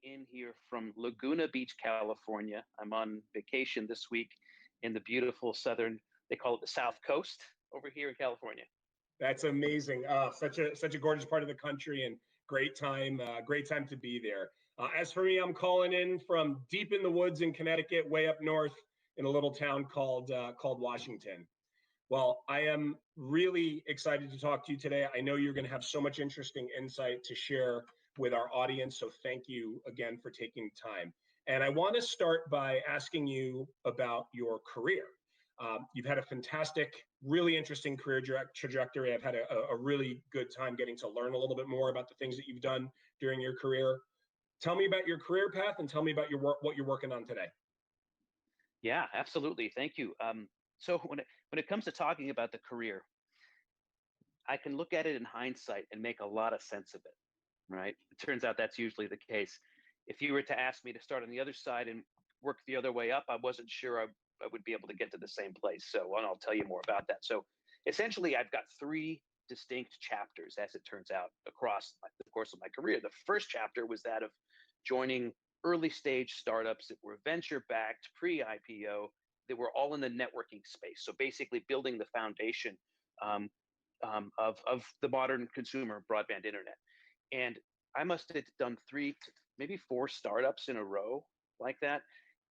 in here from Laguna Beach, California. I'm on vacation this week in the beautiful southern, they call it the South Coast over here in California. That's amazing. Such a gorgeous part of the country and great time to be there. As for me, I'm calling in from deep in the woods in Connecticut, way up north in a little town called Washington. Well, I am really excited to talk to you today. I know you're going to have so much interesting insight to share with our audience, so thank you again for taking time. And I want to start by asking you about your career. You've had a fantastic, really interesting career trajectory. I've had a really good time getting to learn a little bit more about the things that you've done during your career. Tell me about your career path and tell me about your work, what you're working on today. Yeah, absolutely. Thank you. So when it comes to talking about the career, I can look at it in hindsight and make a lot of sense of it, right? It turns out that's usually the case. If you were to ask me to start on the other side and work the other way up, I wasn't sure I would be able to get to the same place. So I'll tell you more about that. So essentially, I've got three distinct chapters, as it turns out, across the course of my career. The first chapter was that of joining early stage startups that were venture backed, pre-IPO, that were all in the networking space. So basically building the foundation um, of the modern consumer broadband internet. And I must have done maybe four startups in a row like that.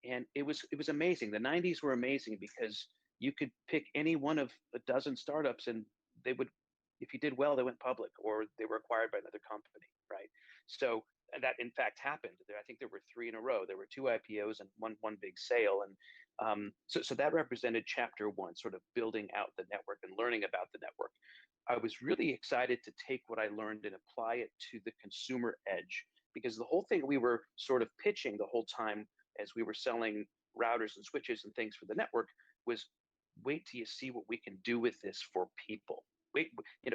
And it was amazing. The 90s were amazing because you could pick any one of a dozen startups and they would, if you did well, they went public or they were acquired by another company, right? So and that in fact happened. I think there were three in a row. There were two IPOs and one big sale. And so that represented chapter one, sort of building out the network and learning about the network. I was really excited to take what I learned and apply it to the consumer edge, because the whole thing we were sort of pitching the whole time as we were selling routers and switches and things for the network was, wait till you see what we can do with this for people.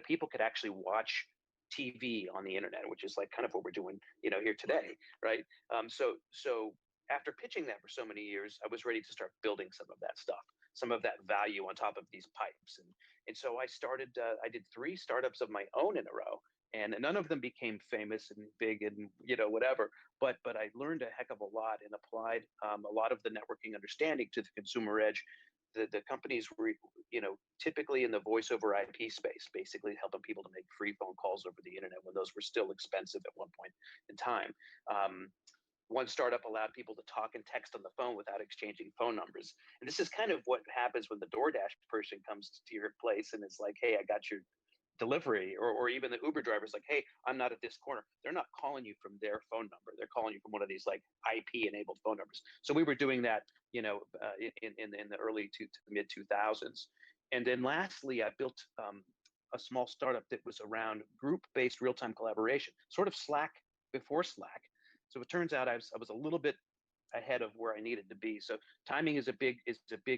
People could actually watch TV on the internet, which is like kind of what we're doing, here today, right? So after pitching that for so many years, I was ready to start building some of that stuff, some of that value on top of these pipes, and so I started. I did three startups of my own in a row, and none of them became famous and big and whatever. But I learned a heck of a lot and applied a lot of the networking understanding to the consumer edge. The companies were, typically in the voice over IP space, basically helping people to make free phone calls over the internet when those were still expensive at one point in time. One startup allowed people to talk and text on the phone without exchanging phone numbers. And this is kind of what happens when the DoorDash person comes to your place and is like, hey, I got your delivery, or even the Uber driver's like, hey, I'm not at this corner. They're not calling you from their phone number. They're calling you from one of these like IP enabled phone numbers. So we were doing that, in the early to mid 2000s. And then lastly, I built a small startup that was around group-based real-time collaboration, sort of Slack before Slack. So it turns out I was a little bit ahead of where I needed to be. So timing is a big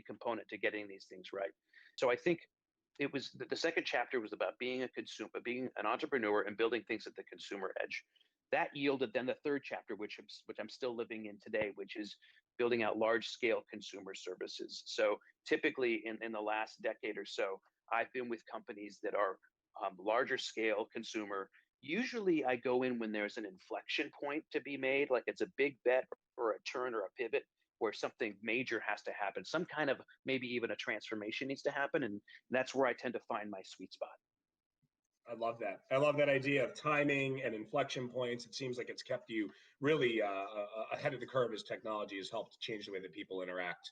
component to getting these things right. So I think it was the second chapter was about being being an entrepreneur and building things at the consumer edge. That yielded then the third chapter, which I'm still living in today, which is building out large scale consumer services. So typically in the last decade or so, I've been with companies that are larger scale consumer. Usually I go in when there's an inflection point to be made, like it's a big bet or a turn or a pivot where something major has to happen, some kind of maybe even a transformation needs to happen. And that's where I tend to find my sweet spot. I love that. I love that idea of timing and inflection points. It seems like it's kept you really ahead of the curve as technology has helped change the way that people interact.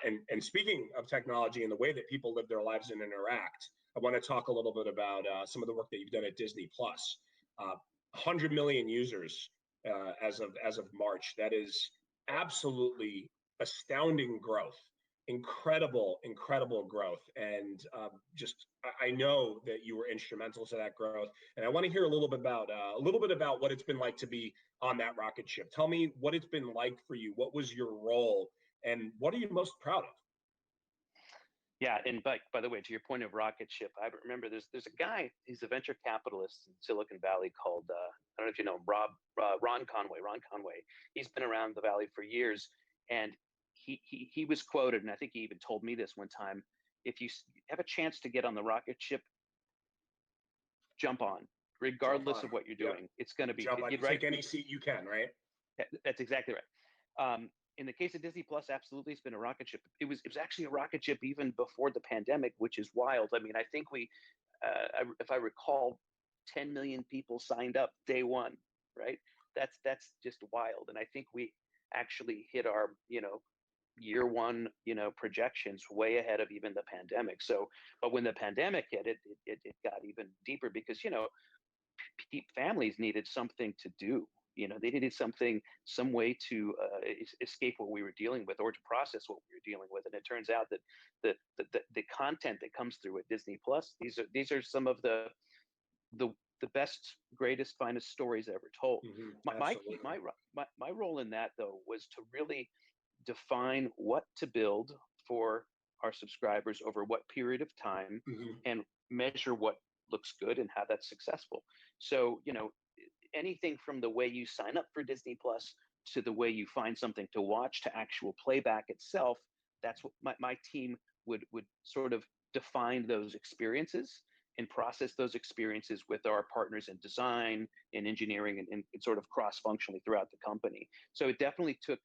And speaking of technology and the way that people live their lives and interact, I want to talk a little bit about some of the work that you've done at Disney Plus. 100 million users as of March. That is absolutely astounding growth. Incredible growth. And I know that you were instrumental to that growth. And I want to hear a little bit about what it's been like to be on that rocket ship. Tell me what it's been like for you. What was your role, and what are you most proud of? Yeah, and by the way, to your point of rocket ship, I remember there's a guy. He's a venture capitalist in Silicon Valley called I don't know if you know him, Ron Conway. Ron Conway. He's been around the valley for years, and he was quoted, and I think he even told me this one time: if you have a chance to get on the rocket ship, jump on, regardless of what you're doing. Yep. It's going to be jump on. Take any seat you can, right? That's exactly right. In the case of Disney Plus, absolutely, it's been a rocket ship. It was actually a rocket ship even before the pandemic, which is wild. I mean, I think if I recall, 10 million people signed up day one, right? That's just wild. And I think we actually hit our year one projections way ahead of even the pandemic. So, but when the pandemic hit, it got even deeper because families needed something to do. They needed some way to escape what we were dealing with or to process what we were dealing with. And it turns out that the content that comes through at Disney Plus, these are some of the the best, greatest, finest stories ever told. Absolutely. My role in that though was to really define what to build for our subscribers over what period of time, and measure what looks good and how that's successful. So anything from the way you sign up for Disney Plus to the way you find something to watch to actual playback itself, that's what my team would sort of define those experiences and process those experiences with our partners in design and engineering and sort of cross-functionally throughout the company. So it definitely took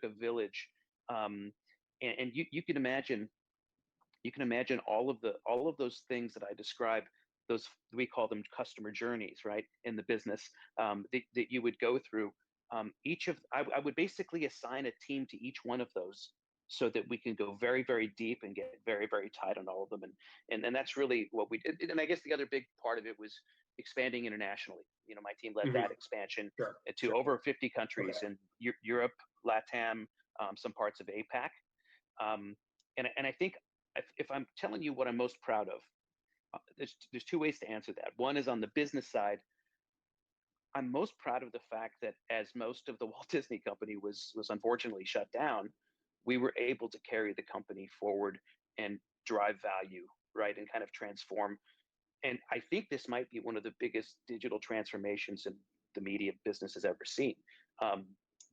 a village, and you can imagine all of those things that I described. Those, we call them customer journeys, right, in the business, that you would go through. I would basically assign a team to each one of those so that we can go very, very deep and get very, very tight on all of them. And that's really what we did. And I guess the other big part of it was expanding internationally. My team led that expansion to over 50 countries in Europe, LATAM, some parts of APAC. And I think if I'm telling you what I'm most proud of, there's two ways to answer that. One is on the business side. I'm most proud of the fact that as most of the Walt Disney Company was unfortunately shut down, we were able to carry the company forward and drive value, right, and kind of transform. And I think this might be one of the biggest digital transformations in the media business has ever seen.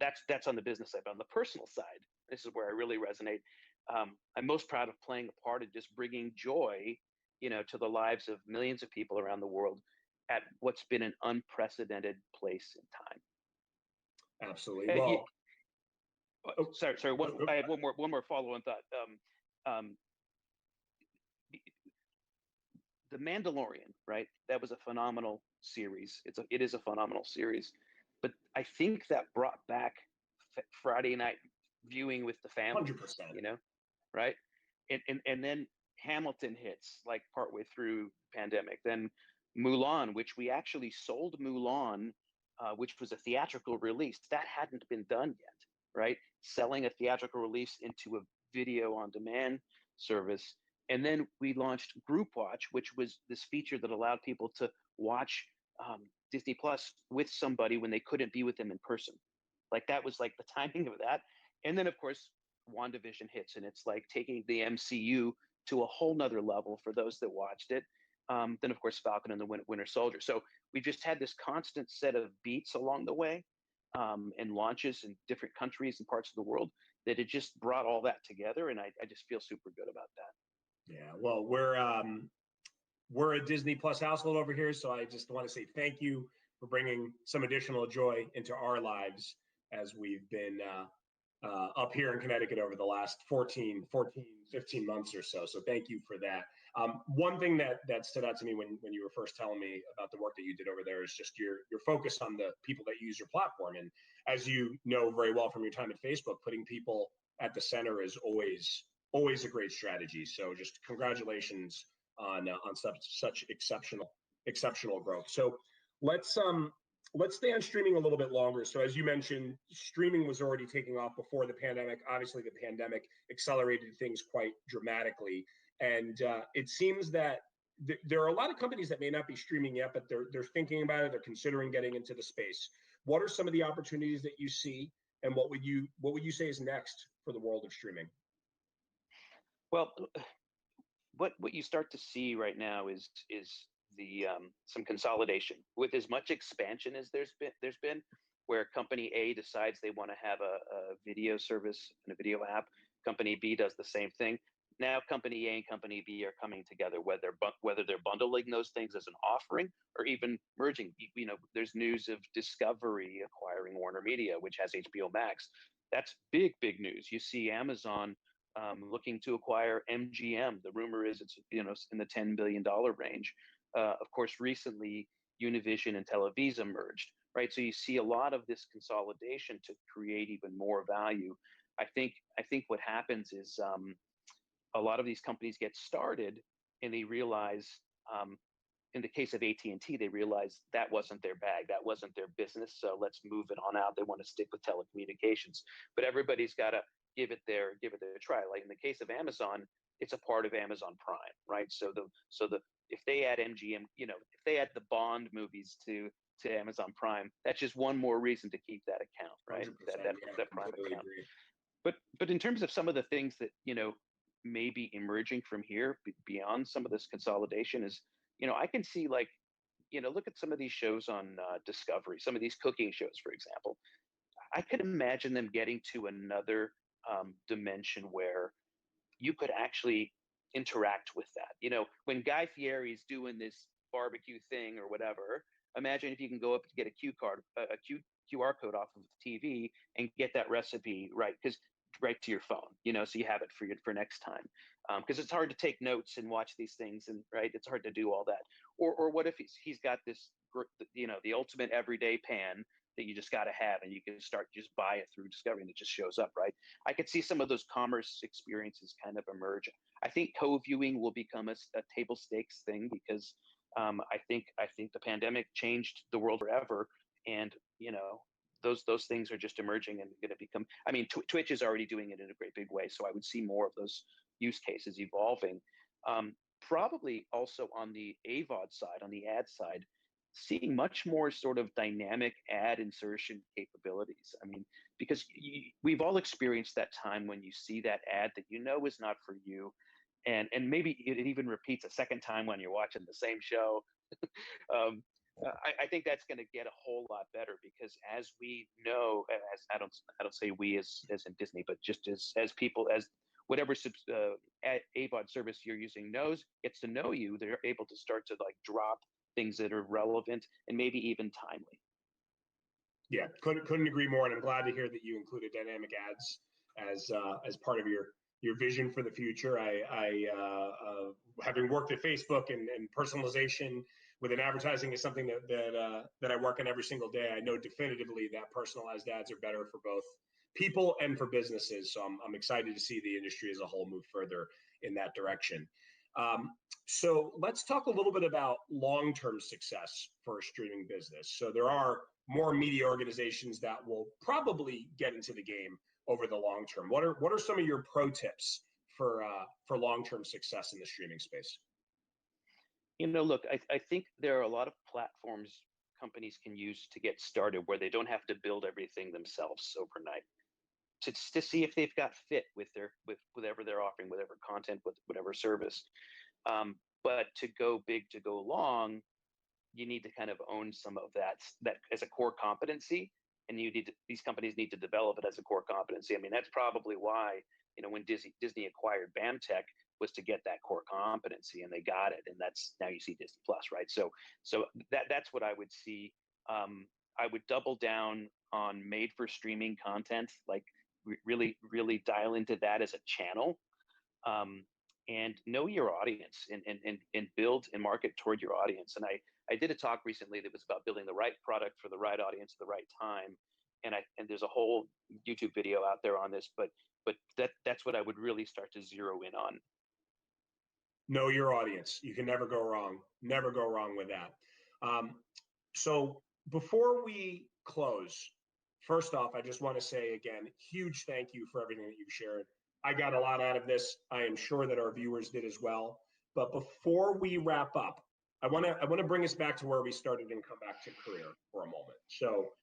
That's on the business side. But on the personal side, this is where I really resonate. I'm most proud of playing a part in just bringing joy, to the lives of millions of people around the world at what's been an unprecedented place in time. Absolutely. Well, sorry. I have one more follow-on thought. Um, the Mandalorian, right? That was a phenomenal series. It is a phenomenal series, but I think that brought back Friday night viewing with the family. 100%. Right? And then Hamilton hits like partway through the pandemic. Then Mulan, which we actually sold Mulan, which was a theatrical release, that hadn't been done yet, right? Selling a theatrical release into a video on demand service. And then we launched Group Watch, which was this feature that allowed people to watch Disney Plus with somebody when they couldn't be with them in person. Like that was like the timing of that. And then of course, WandaVision hits, and it's like taking the MCU to a whole nother level for those that watched it. Then of course Falcon and the Winter Soldier. So we just had this constant set of beats along the way, and launches in different countries and parts of the world that it just brought all that together, and I just feel super good about that. Yeah, well, we're a Disney Plus household over here, so I just want to say thank you for bringing some additional joy into our lives as we've been up here in Connecticut over the last 15 months or so. So thank you for that. One thing that stood out to me when you were first telling me about the work that you did over there is just your focus on the people that use your platform. And as you know very well from your time at Facebook, putting people at the center is always a great strategy. So just congratulations on such exceptional growth. So let's stay on streaming a little bit longer. So as you mentioned, streaming was already taking off before the pandemic. Obviously, the pandemic accelerated things quite dramatically. And it seems that there are a lot of companies that may not be streaming yet, but they're thinking about it. They're considering getting into the space. What are some of the opportunities that you see, and what would you say is next for the world of streaming? Well, what you start to see right now is the some consolidation with as much expansion as there's been, where company A decides they want to have a video service and a video app. Company B does the same thing. now company A and company B are coming together, whether they're bundling those things as an offering or even merging. There's news of Discovery acquiring Warner Media, which has HBO Max. That's big, big news. You see Amazon looking to acquire MGM. The rumor is it's in the $10 billion range. Of course, recently Univision and Televisa merged, right? So you see a lot of this consolidation to create even more value. I think what happens is a lot of these companies get started and they realize, in the case of AT&T, they realize that wasn't their bag, that wasn't their business, so let's move it on out. They want to stick with telecommunications, but everybody's got to give it their try. Like in the case of Amazon, it's a part of Amazon Prime, right? So the if they add MGM, if they add the Bond movies to Amazon Prime, that's just one more reason to keep that account, right? 100%, That yeah, that Prime completely account. agree. But in terms of some of the things that may be emerging from here beyond some of this consolidation is, I can see, like, look at some of these shows on Discovery, some of these cooking shows, for example. I could imagine them getting to another dimension where you could actually interact with that. When Guy Fieri's doing this barbecue thing or whatever, imagine if you can go up to get QR code off of the TV and get that recipe right to your phone, so you have it for next time. Because it's hard to take notes and watch these things, and right, it's hard to do all that. Or what if he's got this, the ultimate everyday pan that you just got to have, and you can start just buy it through Discovery, and it just shows up, right? I could see some of those commerce experiences kind of emerge. I think co-viewing will become a table stakes thing because I think the pandemic changed the world forever, and those things are just emerging and going to become. I mean, Twitch is already doing it in a great big way, so I would see more of those use cases evolving. Probably also on the AVOD side, on the ad side, seeing much more sort of dynamic ad insertion capabilities. I mean, because we've all experienced that time when you see that ad that is not for you, and maybe it even repeats a second time when you're watching the same show. um, I think that's going to get a whole lot better because, as we know, as I don't say we as in Disney, but just as people, as whatever AVOD service you're using gets to know you, they're able to start to like drop things that are relevant and maybe even timely. Yeah, couldn't agree more, and I'm glad to hear that you included dynamic ads as part of your vision for the future. Having worked at Facebook and personalization within advertising is something that I work on every single day. I know definitively that personalized ads are better for both people and for businesses. So I'm excited to see the industry as a whole move further in that direction. So let's talk a little bit about long-term success for a streaming business. So there are more media organizations that will probably get into the game over the long term. What are some of your pro tips for long-term success in the streaming space? Look, I think there are a lot of platforms companies can use to get started where they don't have to build everything themselves overnight. To see if they've got fit with whatever they're offering, whatever content, with whatever service. But to go big, to go long, you need to kind of own some of that as a core competency, and these companies need to develop it as a core competency. I mean, that's probably why when Disney acquired BAMTech was to get that core competency, and they got it, and that's now you see Disney Plus, right? So that's what I would see. I would double down on made for streaming content, like really dial into that as a channel. And know your audience, and build and market toward your audience. And I did a talk recently that was about building the right product for the right audience at the right time. And there's a whole YouTube video out there on this, but that's what I would really start to zero in on. Know your audience. You can never go wrong. Never go wrong with that. So before we close, first off, I just want to say again, huge thank you for everything that you've shared. I got a lot out of this. I am sure that our viewers did as well. But before we wrap up, I want to bring us back to where we started and come back to career for a moment. So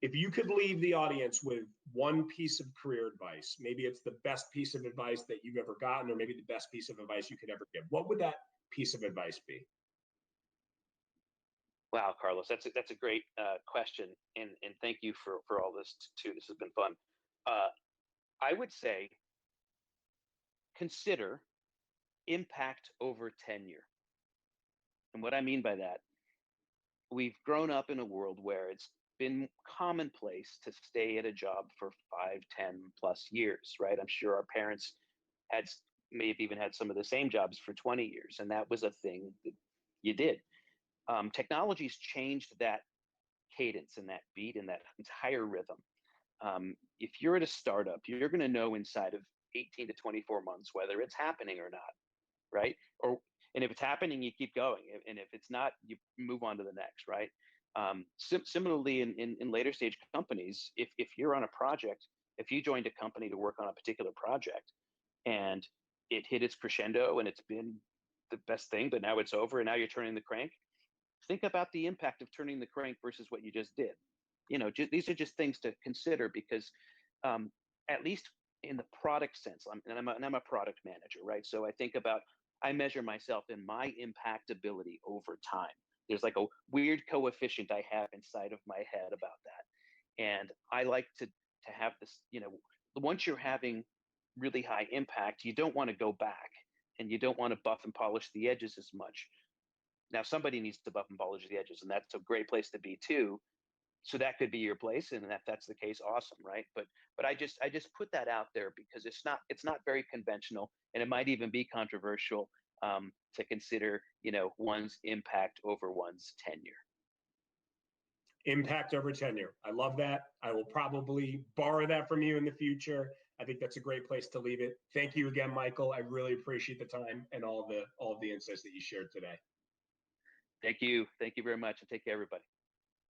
if you could leave the audience with one piece of career advice, maybe it's the best piece of advice that you've ever gotten, or maybe the best piece of advice you could ever give, what would that piece of advice be? Wow, Carlos, that's a great question, and thank you for all this too. This has been fun. I would say consider impact over tenure. And what I mean by that, we've grown up in a world where it's been commonplace to stay at a job for 5, 10 plus years, right? I'm sure our parents had may have even had some of the same jobs for 20 years, and that was a thing that you did. Technology's changed that cadence and that beat and that entire rhythm. If you're at a startup, you're going to know inside of 18 to 24 months whether it's happening or not, right? Or and if it's happening, you keep going, and if it's not, you move on to the next, right? Similarly, in later stage companies, if you're on a project, if you joined a company to work on a particular project, and it hit its crescendo and it's been the best thing, but now it's over and now you're turning the crank, think about the impact of turning the crank versus what you just did. These are just things to consider because, um, at least in the product sense, I'm a product manager, right? So I measure myself in my impactability over time. There's like a weird coefficient I have inside of my head about that, and I like to have this. Once you're having really high impact, you don't want to go back, and you don't want to buff and polish the edges as much. Now, somebody needs to buff and polish the edges, and that's a great place to be too. So that could be your place, and if that's the case, awesome, right? But I just put that out there because it's not very conventional, and it might even be controversial, to consider one's impact over one's tenure. Impact over tenure. I love that. I will probably borrow that from you in the future. I think that's a great place to leave it. Thank you again, Michael. I really appreciate the time and all of the insights that you shared today. Thank you very much, and take care, everybody.